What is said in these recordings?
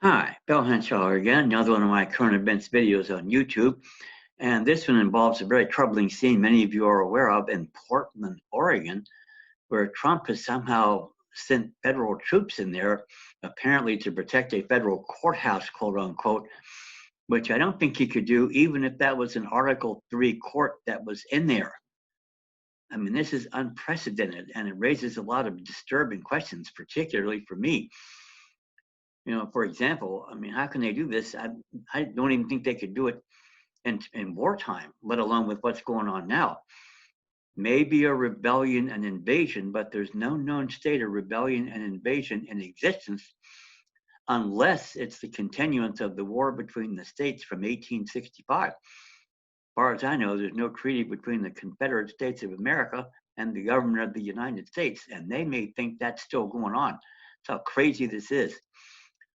Hi, Bill Henshaw again, another one of my current events videos on YouTube. And this one involves a very troubling scene many of you are aware of in Portland, Oregon, where Trump has somehow sent federal troops in there, apparently to protect a federal courthouse, quote unquote, which I don't think he could do, even if that was an Article 3 court that was in there. I mean, this is unprecedented, and it raises a lot of disturbing questions, particularly for me. For example, I mean, how can they do this? I don't even think they could do it in wartime, let alone with what's going on now. Maybe a rebellion and invasion, but there's no known state of rebellion and invasion in existence unless it's the continuance of the war between the states from 1865. As far as I know, there's no treaty between the Confederate States of America and the government of the United States, and they may think that's still going on. That's how crazy this is.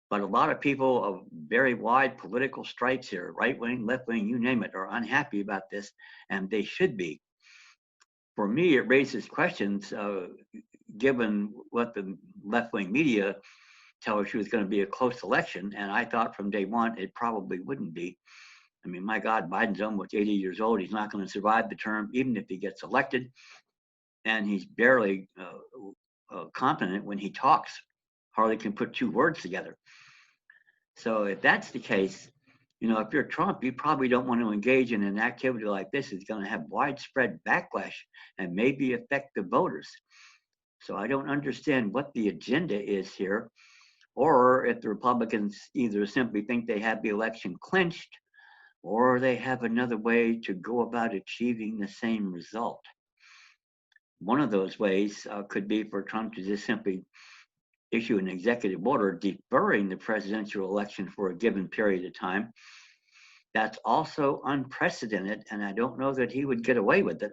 But a lot of people of very wide political stripes here, right wing, left wing, you name it, are unhappy about this, and they should be. For me, it raises questions given what the left wing media tells you is going to be a close election. And I thought from day one it probably wouldn't be. I mean, my God, Biden's almost 80 years old. He's not going to survive the term, even if he gets elected. And he's barely competent when he talks, hardly can put two words together. So if that's the case, if you're Trump, you probably don't want to engage in an activity like this. It's going to have widespread backlash and maybe affect the voters. So I don't understand what the agenda is here, or if the Republicans either simply think they have the election clinched, or they have another way to go about achieving the same result. One of those ways could be for Trump to just simply issue an executive order deferring the presidential election for a given period of time. That's also unprecedented, and I don't know that he would get away with it.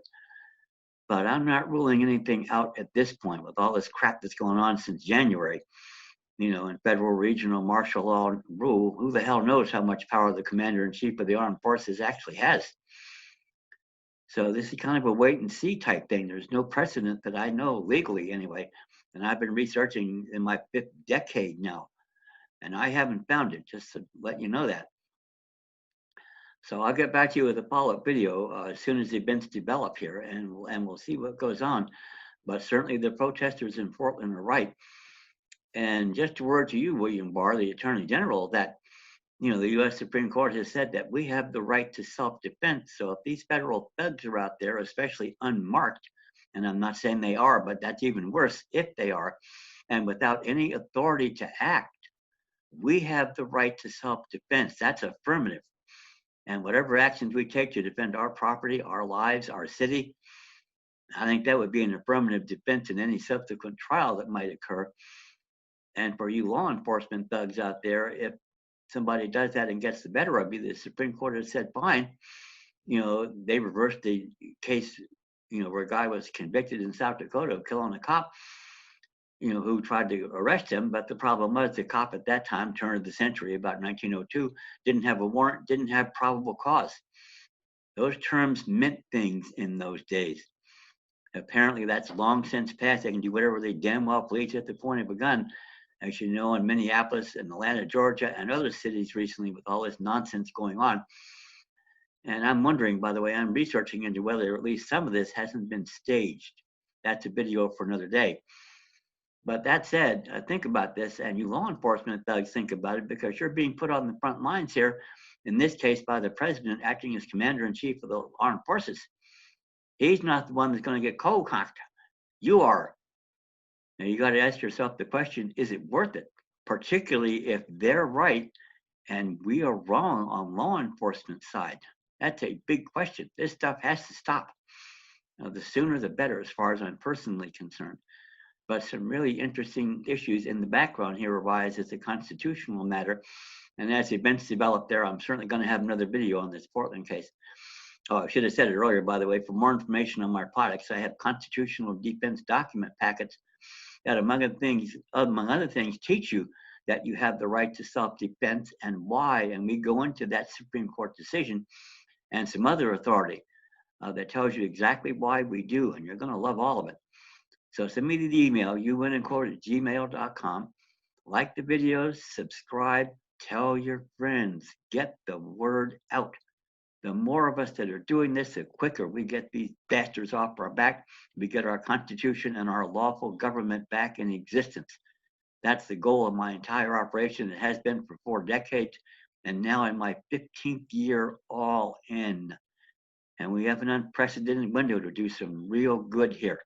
But I'm not ruling anything out at this point with all this crap that's going on since January. In federal, regional, martial law rule, who the hell knows how much power the commander-in-chief of the armed forces actually has. So this is kind of a wait and see type thing. There's no precedent that I know legally anyway. And I've been researching in my 5th decade now, and I haven't found it, just to let you know that. So I'll get back to you with a follow-up video as soon as the events develop here, and we'll see what goes on. But certainly the protesters in Portland are right. And just a word to you, William Barr, the Attorney General, that the U.S. Supreme Court has said that we have the right to self-defense. So if these federal thugs are out there, especially unmarked, and I'm not saying they are, but that's even worse if they are, and without any authority to act, we have the right to self-defense. That's affirmative. And whatever actions we take to defend our property, our lives, our city, I think that would be an affirmative defense in any subsequent trial that might occur. And for you law enforcement thugs out there, if somebody does that and gets the better of you, the Supreme Court has said, fine. They reversed the case, where a guy was convicted in South Dakota of killing a cop, who tried to arrest him. But the problem was the cop at that time, turn of the century, about 1902, didn't have a warrant, didn't have probable cause. Those terms meant things in those days. Apparently that's long since passed. They can do whatever they damn well please at the point of a gun. As you know, in Minneapolis and Atlanta, Georgia, and other cities recently with all this nonsense going on. And I'm wondering, by the way, I'm researching into whether at least some of this hasn't been staged. That's a video for another day. But that said, think about this, and you law enforcement thugs think about it, because you're being put on the front lines here, in this case by the president acting as commander-in-chief of the armed forces. He's not the one that's going to get cold-cocked. You are. Now you got to ask yourself the question, is it worth it? Particularly if they're right and we are wrong on law enforcement side. That's a big question. This stuff has to stop. Now, the sooner the better, as far as I'm personally concerned. But some really interesting issues in the background here arise as a constitutional matter. And as events develop there, I'm certainly going to have another video on this Portland case. Oh, I should have said it earlier, by the way. For more information on my products, I have constitutional defense document packets that, among other things, teach you that you have the right to self-defense and why. And we go into that Supreme Court decision and some other authority that tells you exactly why we do. And you're going to love all of it. So send me the email, uwinandquote@gmail.com. Like the videos, subscribe, Tell your friends. Get the word out. The more of us that are doing this, the quicker we get these bastards off our back. We get our Constitution and our lawful government back in existence. That's the goal of my entire operation. It has been for 4 decades, and now in my 15th year all in. And we have an unprecedented window to do some real good here.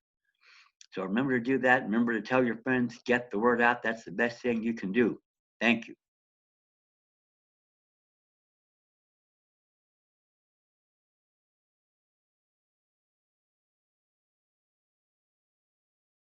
So remember to do that. Remember to tell your friends, get the word out. That's the best thing you can do. Thank you.